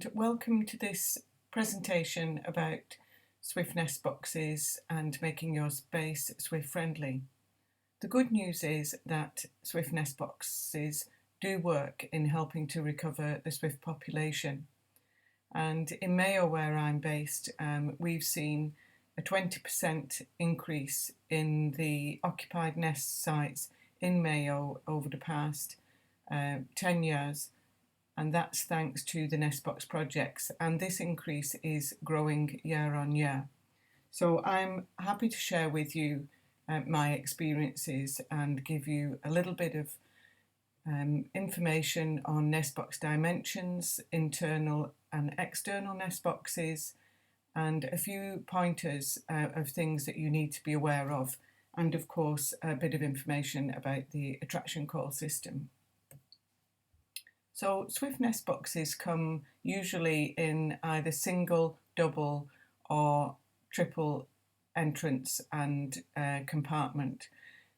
and welcome to this presentation about Swift nest boxes and making your space Swift friendly. The good news is that Swift nest boxes do work in helping to recover the Swift population, and in Mayo, where I'm based, we've seen a 20% increase in the occupied nest sites in Mayo over the past 10 years. And that's thanks to the Nestbox projects, and this increase is growing year on year. So I'm happy to share with you my experiences and give you a little bit of information on Nestbox dimensions, internal and external Nestboxes, and a few pointers of things that you need to be aware of, and of course a bit of information about the attraction call system. So Swift nest boxes come usually in either single, double or triple entrance and compartment.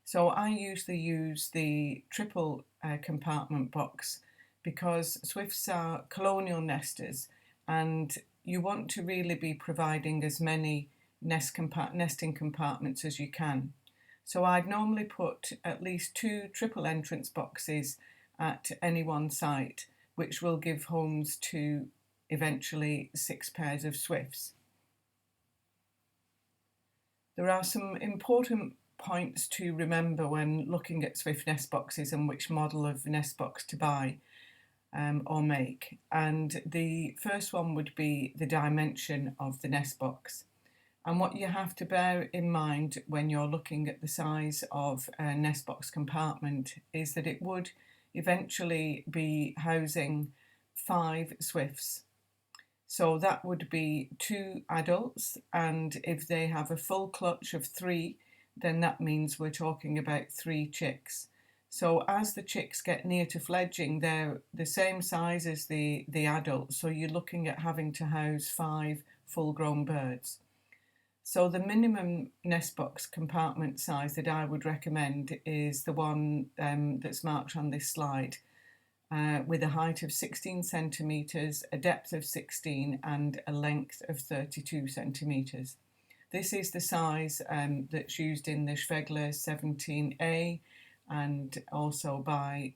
So I usually use the triple compartment box because Swifts are colonial nesters and you want to really be providing as many nesting compartments as you can. So I'd normally put at least 2 triple entrance boxes at any one site, which will give homes to eventually 6 pairs of Swifts. There are some important points to remember when looking at Swift nest boxes and which model of nest box to buy or make. And the first one would be the dimension of the nest box. And what you have to bear in mind when you're looking at the size of a nest box compartment is that it would eventually be housing 5 Swifts. So that would be 2 adults, and if they have a full clutch of 3, then that means we're talking about 3 chicks. So as the chicks get near to fledging, they're the same size as the adults, so you're looking at having to house 5 full-grown birds. So the minimum nest box compartment size that I would recommend is the one that's marked on this slide, with a height of 16 centimetres, a depth of 16 and a length of 32 centimetres. This is the size that's used in the Schwegler 17A and also by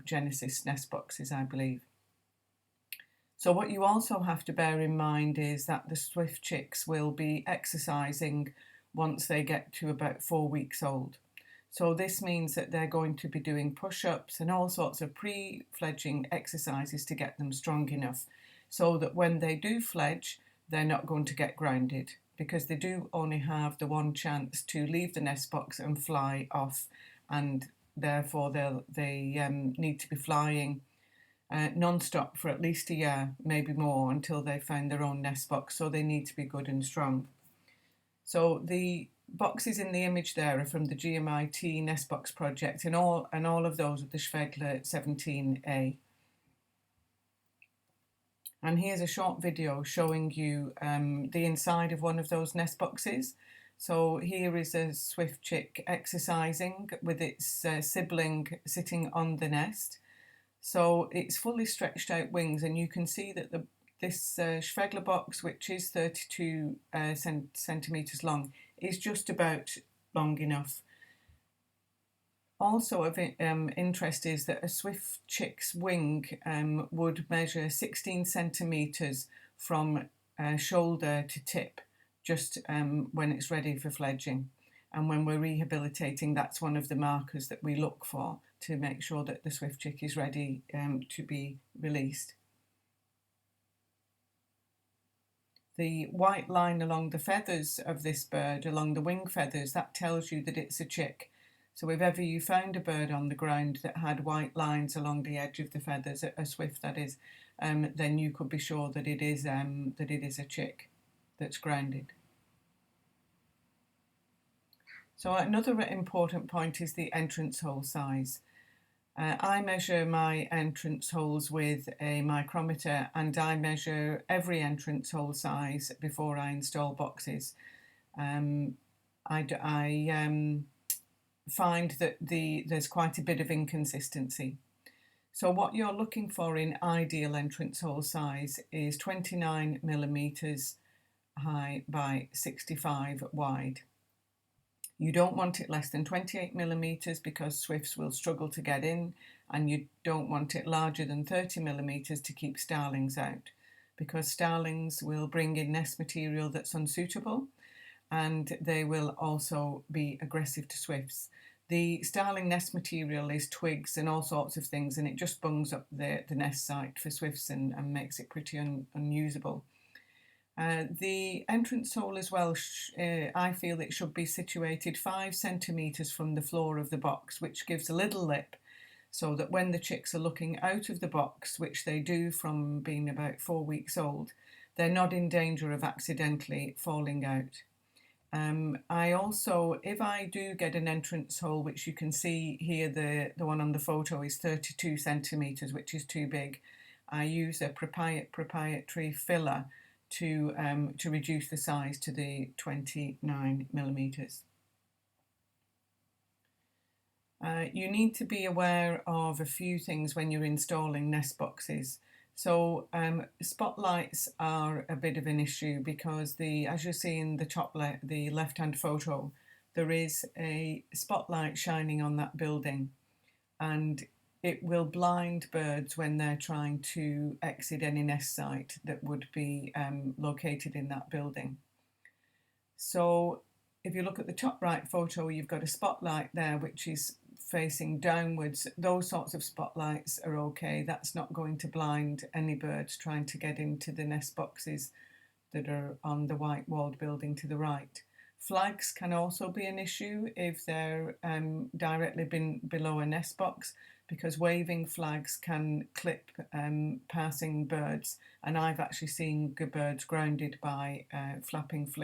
Genesis nest boxes, I believe. So what you also have to bear in mind is that the Swift chicks will be exercising once they get to about 4 weeks old. So this means that they're going to be doing push-ups and all sorts of pre-fledging exercises to get them strong enough so that when they do fledge, they're not going to get grounded, because they do only have the one chance to leave the nest box and fly off, and therefore they need to be flying non-stop for at least a year, maybe more, until they find their own nest box, so they need to be good and strong. So the boxes in the image there are from the GMIT nest box project, and all of those are the Schwegler 17A. And here's a short video showing you the inside of one of those nest boxes. So here is a Swift chick exercising with its sibling sitting on the nest. So it's fully stretched out wings, and you can see that this Schwegler box, which is 32 centimetres long, is just about long enough. Also of interest is that a Swift chick's wing would measure 16 centimetres from shoulder to tip, just when it's ready for fledging. And when we're rehabilitating, that's one of the markers that we look for to make sure that the Swift chick is ready to be released. The white line along the feathers of this bird, along the wing feathers, that tells you that it's a chick. So if ever you found a bird on the ground that had white lines along the edge of the feathers, a Swift that is, then you could be sure that it is a chick that's grounded. So another important point is the entrance hole size. I measure my entrance holes with a micrometer, and I measure every entrance hole size before I install boxes. I find that there's quite a bit of inconsistency. So what you're looking for in ideal entrance hole size is 29 millimetres high by 65 wide. You don't want it less than 28 millimetres because swifts will struggle to get in, and you don't want it larger than 30 millimetres to keep starlings out, because starlings will bring in nest material that's unsuitable, and they will also be aggressive to swifts. The starling nest material is twigs and all sorts of things, and it just bungs up the nest site for swifts and makes it pretty unusable. The entrance hole as well, I feel it should be situated 5 centimetres from the floor of the box, which gives a little lip, so that when the chicks are looking out of the box, which they do from being about 4 weeks old, they're not in danger of accidentally falling out. I also, if I do get an entrance hole, which you can see here, the one on the photo is 32 centimetres, which is too big, I use a proprietary filler to reduce the size to the 29 millimetres. You need to be aware of a few things when you're installing nest boxes. So spotlights are a bit of an issue because as you see in the left-hand photo, there is a spotlight shining on that building, and it will blind birds when they're trying to exit any nest site that would be located in that building. So if you look at the top right photo, you've got a spotlight there which is facing downwards. Those sorts of spotlights are okay. That's not going to blind any birds trying to get into the nest boxes that are on the white walled building to the right. Flags can also be an issue if they're directly below a nest box, because waving flags can clip passing birds, and I've actually seen birds grounded by flapping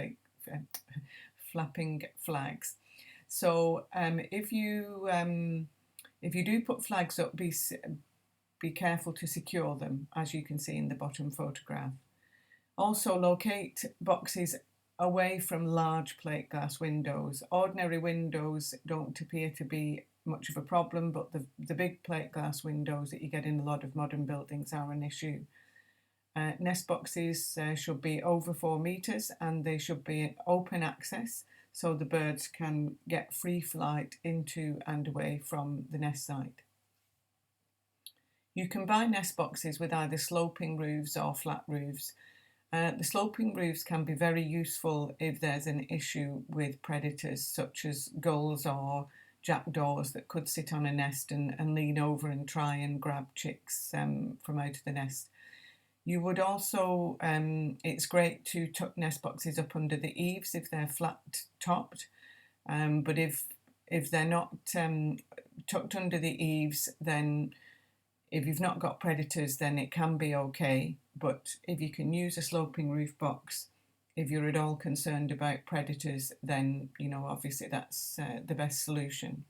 flags. So if you do put flags up, be careful to secure them, as you can see in the bottom photograph. Also, locate boxes away from large plate glass windows. Ordinary windows don't appear to be much of a problem, but the big plate glass windows that you get in a lot of modern buildings are an issue. Nest boxes should be over 4 metres, and they should be open access so the birds can get free flight into and away from the nest site. You can buy nest boxes with either sloping roofs or flat roofs. The sloping roofs can be very useful if there's an issue with predators such as gulls or jackdaws that could sit on a nest and lean over and try and grab chicks from out of the nest. You would also, it's great to tuck nest boxes up under the eaves if they're flat topped, but if they're not tucked under the eaves, then if you've not got predators, then it can be okay. But if you can use a sloping roof box, if you're at all concerned about predators, then obviously that's the best solution.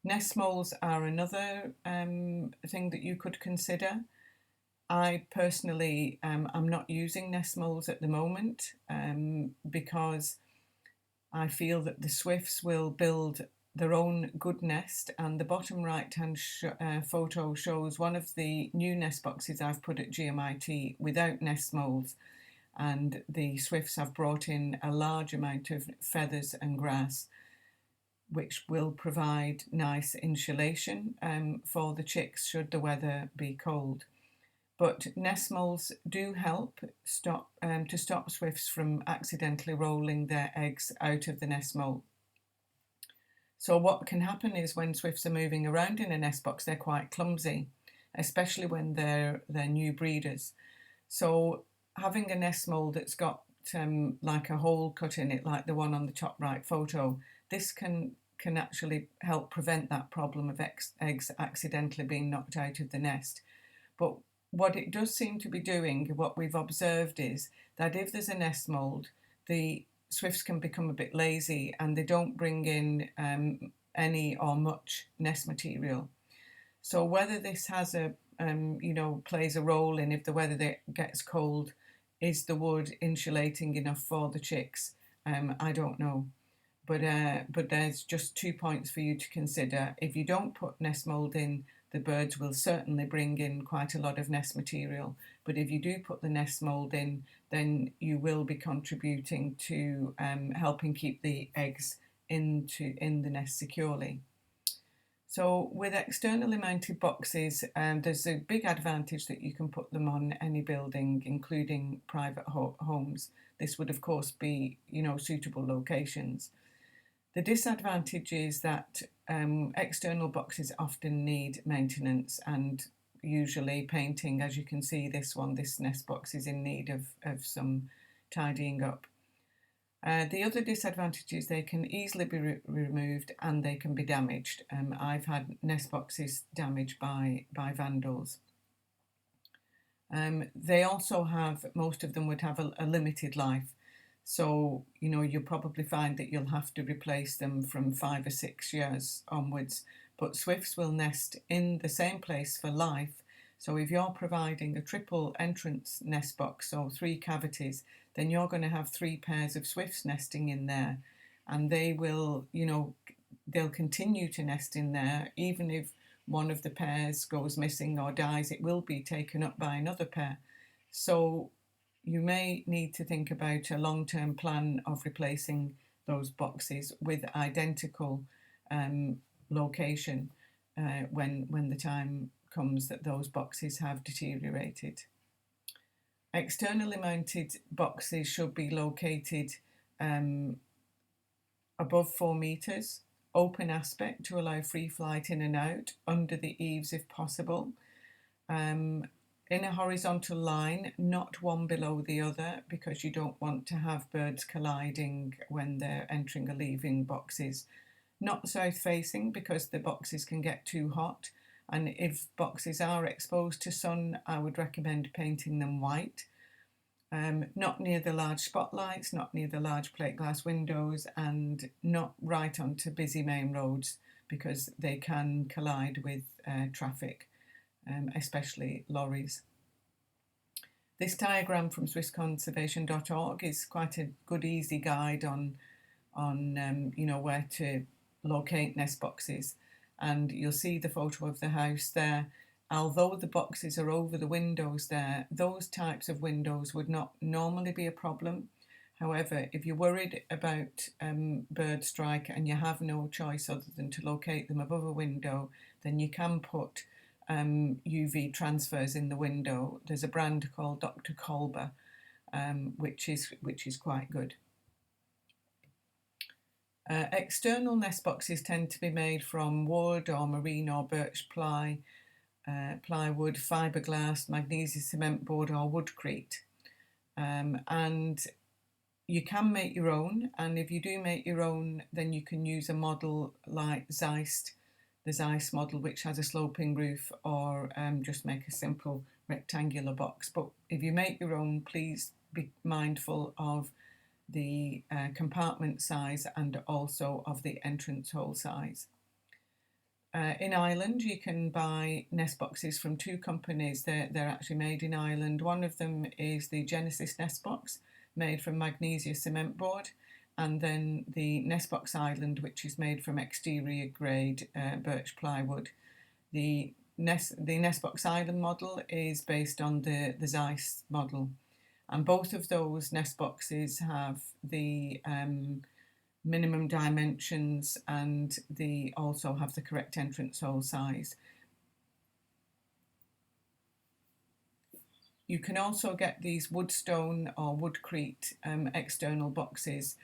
Nest moles are another thing that you could consider. I personally am not using nest moles at the moment because I feel that the swifts will build their own good nest, and the bottom right hand photo shows one of the new nest boxes I've put at GMIT without nest moles, and the swifts have brought in a large amount of feathers and grass, which will provide nice insulation for the chicks should the weather be cold. But nest moles do help to stop swifts from accidentally rolling their eggs out of the nest mole. So what can happen is when swifts are moving around in a nest box, they're quite clumsy, especially when they're new breeders. So having a nest mole that's got like a hole cut in it, like the one on the top right photo, this can actually help prevent that problem of eggs accidentally being knocked out of the nest. But what it does seem to be doing, what we've observed, is that if there's a nest mould, the swifts can become a bit lazy and they don't bring in any or much nest material. So whether this has plays a role in if the weather gets cold, is the wood insulating enough for the chicks? I don't know. But there's just 2 points for you to consider. If you don't put nest mould in, the birds will certainly bring in quite a lot of nest material. But if you do put the nest mould in, then you will be contributing to helping keep the eggs in the nest securely. So with externally mounted boxes, there's a big advantage that you can put them on any building, including private homes. This would of course be, suitable locations. The disadvantage is that external boxes often need maintenance and usually painting. As you can see, this nest box is in need of some tidying up. The other disadvantage is they can easily be removed and they can be damaged. I've had nest boxes damaged by vandals. They also most of them would have a limited life. So, you'll probably find that you'll have to replace them from 5 or 6 years onwards. But swifts will nest in the same place for life. So if you're providing a triple entrance nest box, so 3 cavities, then you're going to have 3 pairs of swifts nesting in there. And they will, they'll continue to nest in there. Even if one of the pairs goes missing or dies, it will be taken up by another pair. So you may need to think about a long-term plan of replacing those boxes with identical location when the time comes that those boxes have deteriorated. Externally mounted boxes should be located above 4 metres, open aspect to allow free flight in and out, under the eaves if possible, in a horizontal line, not one below the other, because you don't want to have birds colliding when they're entering or leaving boxes. Not south facing, because the boxes can get too hot, and if boxes are exposed to sun, I would recommend painting them white. Not near the large spotlights, not near the large plate glass windows, and not right onto busy main roads, because they can collide with traffic, especially lorries. This diagram from swissconservation.org is quite a good, easy guide on where to locate nest boxes, and you'll see the photo of the house there. Although the boxes are over the windows there, those types of windows would not normally be a problem. However, if you're worried about bird strike and you have no choice other than to locate them above a window, then you can put UV transfers in the window. There's a brand called Dr. Kolber, which is quite good. External nest boxes tend to be made from wood or marine or birch plywood, fiberglass, magnesium cement board or woodcrete. And you can make your own, and if you do make your own, then you can use a model like Zeist, the Zeist model, which has a sloping roof, or just make a simple rectangular box. But if you make your own, please be mindful of the compartment size and also of the entrance hole size. In Ireland, you can buy nest boxes from 2 companies. They're actually made in Ireland. One of them is the Genesis nest box, made from magnesia cement board, and then the Nestbox Island, which is made from exterior grade birch plywood. The Nestbox Island model is based on the Zeiss model, and both of those nest boxes have the minimum dimensions, and they also have the correct entrance hole size. You can also get these woodstone or woodcrete external boxes,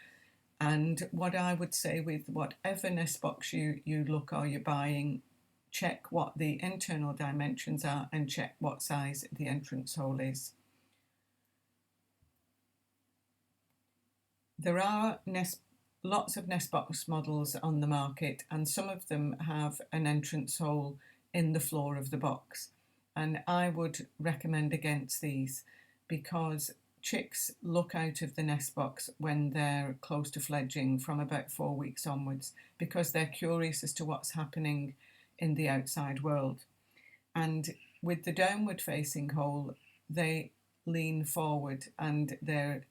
and what I would say with whatever nest box you look or you're buying, check what the internal dimensions are and check what size the entrance hole is. There are lots of nest box models on the market, and some of them have an entrance hole in the floor of the box, and I would recommend against these because chicks look out of the nest box when they're close to fledging from about 4 weeks onwards, because they're curious as to what's happening in the outside world. And with the downward facing hole, they lean forward and they're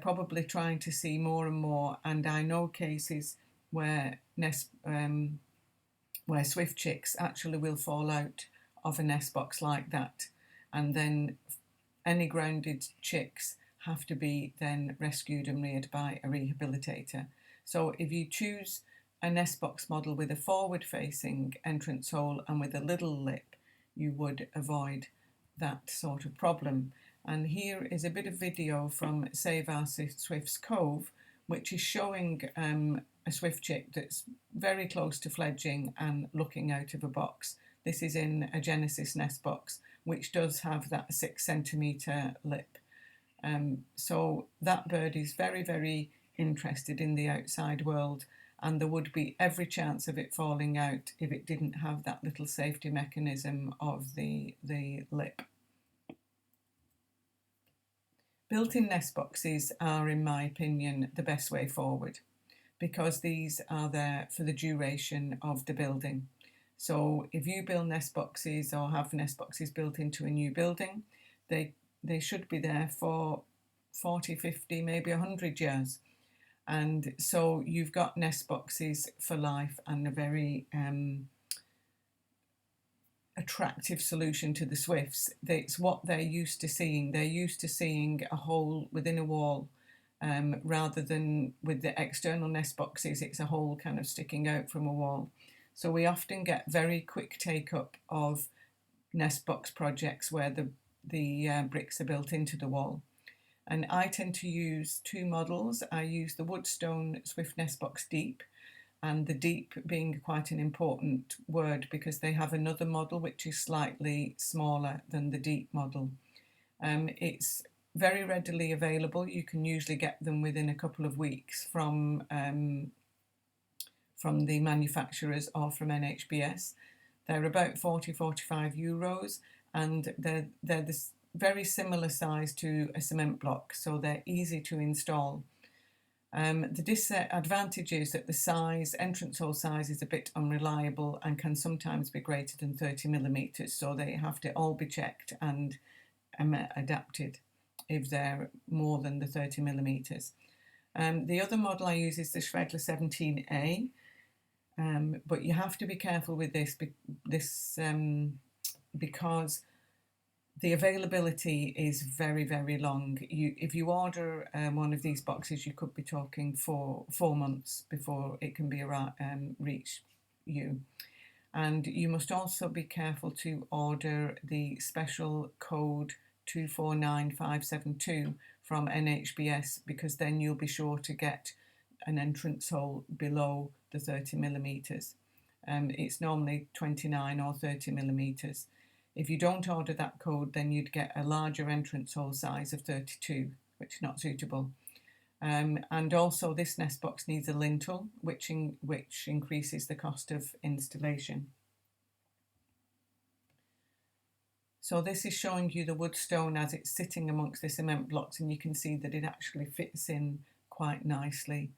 probably trying to see more and more. And I know cases where where swift chicks actually will fall out of a nest box like that, and then any grounded chicks have to be then rescued and reared by a rehabilitator. So if you choose a nest box model with a forward facing entrance hole and with a little lip, you would avoid that sort of problem. And here is a bit of video from Save Our Swifts Cove, which is showing a swift chick that's very close to fledging and looking out of a box. This is in a Genesis nest box, which does have that 6 centimetre lip. So that bird is very, very interested in the outside world, and there would be every chance of it falling out if it didn't have that little safety mechanism of the lip. Built-in nest boxes are, in my opinion, the best way forward, because these are there for the duration of the building. So if you build nest boxes or have nest boxes built into a new building, they should be there for 40, 50, maybe 100 years. And so you've got nest boxes for life, and a very attractive solution to the swifts. It's what they're used to seeing. They're used to seeing a hole within a wall, rather than with the external nest boxes, it's a hole kind of sticking out from a wall. So we often get very quick take up of nest box projects where the bricks are built into the wall. And I tend to use two models. I use the Woodstone Swift Nest Box Deep, and the deep being quite an important word because they have another model which is slightly smaller than the deep model. It's very readily available. You can usually get them within a couple of weeks from the manufacturers or from NHBS. They're about 40-45 euros, and they're this very similar size to a cement block, so they're easy to install. The disadvantage is that the entrance hole size is a bit unreliable and can sometimes be greater than 30 millimetres, so they have to all be checked and adapted if they're more than the 30 millimetres. The other model I use is the Schwedler 17A, but you have to be careful with this because the availability is very, very long. If you order one of these boxes, you could be talking for 4 months before it can be reach you. And you must also be careful to order the special code 249572 from NHBS, because then you'll be sure to get an entrance hole below the 30 millimetres. It's normally 29 or 30 millimetres. If you don't order that code, then you'd get a larger entrance hole size of 32, which is not suitable. And also this nest box needs a lintel, which increases the cost of installation. So this is showing you the Woodstone as it's sitting amongst the cement blocks, and you can see that it actually fits in quite nicely.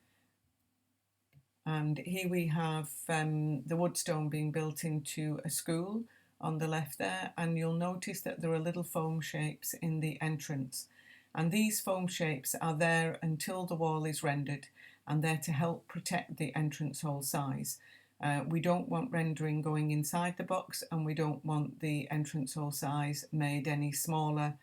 And here we have the Woodstone being built into a school on the left there, and you'll notice that there are little foam shapes in the entrance, and these foam shapes are there until the wall is rendered, and they're to help protect the entrance hole size. We don't want rendering going inside the box, and we don't want the entrance hole size made any smaller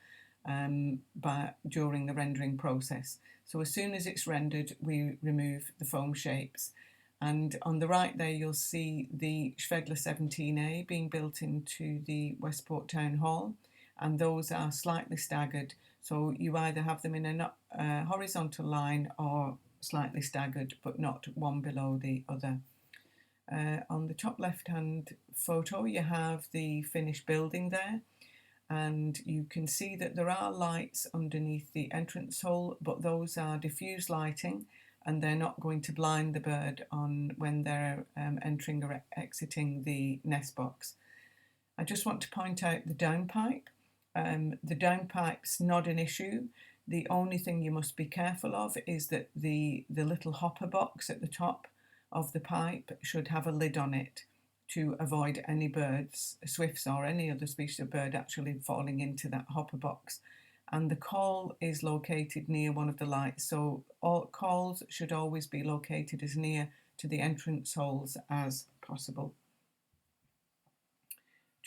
during the rendering process. So as soon as it's rendered, we remove the foam shapes. And on the right there, you'll see the Schwedler 17A being built into the Westport Town Hall, and those are slightly staggered. So you either have them in a horizontal line or slightly staggered, but not one below the other. On the top left-hand photo, you have the finished building there, and you can see that there are lights underneath the entrance hole, but those are diffuse lighting, and they're not going to blind the bird when they're entering or exiting the nest box. I just want to point out the downpipe. The downpipe's not an issue. The only thing you must be careful of is that the little hopper box at the top of the pipe should have a lid on it to avoid any birds, swifts or any other species of bird, actually falling into that hopper box. And the call is located near one of the lights, so all calls should always be located as near to the entrance holes as possible.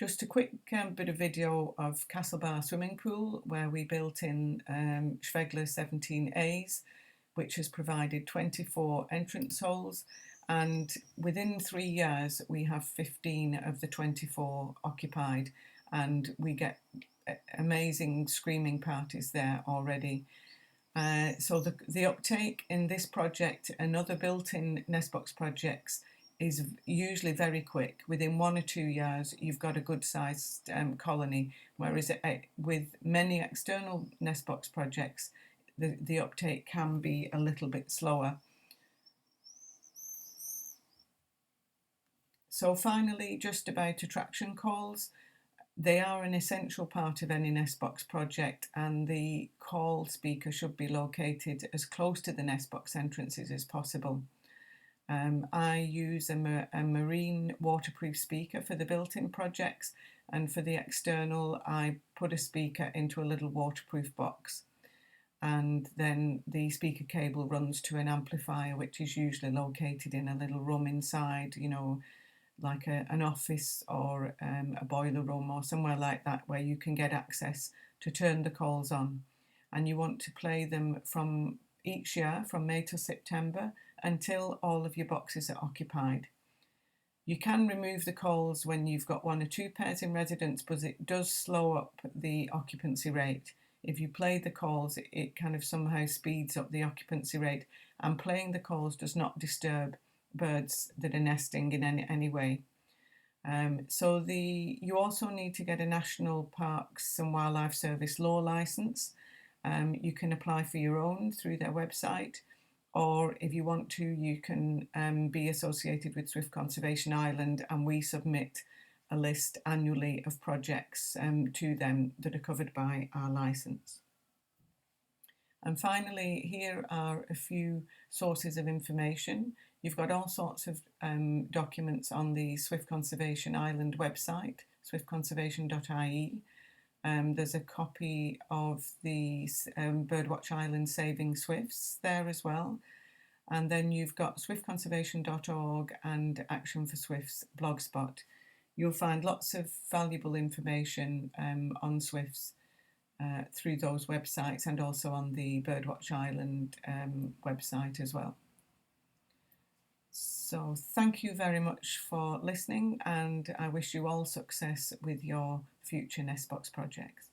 Just a quick bit of video of Castlebar swimming pool, where we built in Schwegler 17As, which has provided 24 entrance holes, and within 3 years we have 15 of the 24 occupied, and we get amazing screaming parties there already. So the uptake in this project and other built-in nestbox projects is usually very quick. Within 1 or 2 years, you've got a good-sized colony, whereas with many external nestbox projects, the uptake can be a little bit slower. So finally, just about attraction calls. They are an essential part of any nestbox project, and the call speaker should be located as close to the nestbox entrances as possible. I use a marine waterproof speaker for the built-in projects, and for the external I put a speaker into a little waterproof box, and then the speaker cable runs to an amplifier, which is usually located in a little room inside, like an office or a boiler room or somewhere like that, where you can get access to turn the calls on. And you want to play them from each year, from May to September, until all of your boxes are occupied. You can remove the calls when you've got 1 or 2 pairs in residence, but it does slow up the occupancy rate. If you play the calls, it kind of somehow speeds up the occupancy rate, and playing the calls does not disturb birds that are nesting in any way. You also need to get a National Parks and Wildlife Service law licence. You can apply for your own through their website, or if you want to, you can be associated with Swift Conservation Ireland, and we submit a list annually of projects to them that are covered by our licence. And finally, here are a few sources of information. You've got all sorts of documents on the Swift Conservation Ireland website, swiftconservation.ie. There's a copy of the Birdwatch Ireland Saving Swifts there as well. And then you've got swiftconservation.org and Action for Swifts blogspot. You'll find lots of valuable information on swifts through those websites, and also on the Birdwatch Ireland website as well. So thank you very much for listening, and I wish you all success with your future nestbox projects.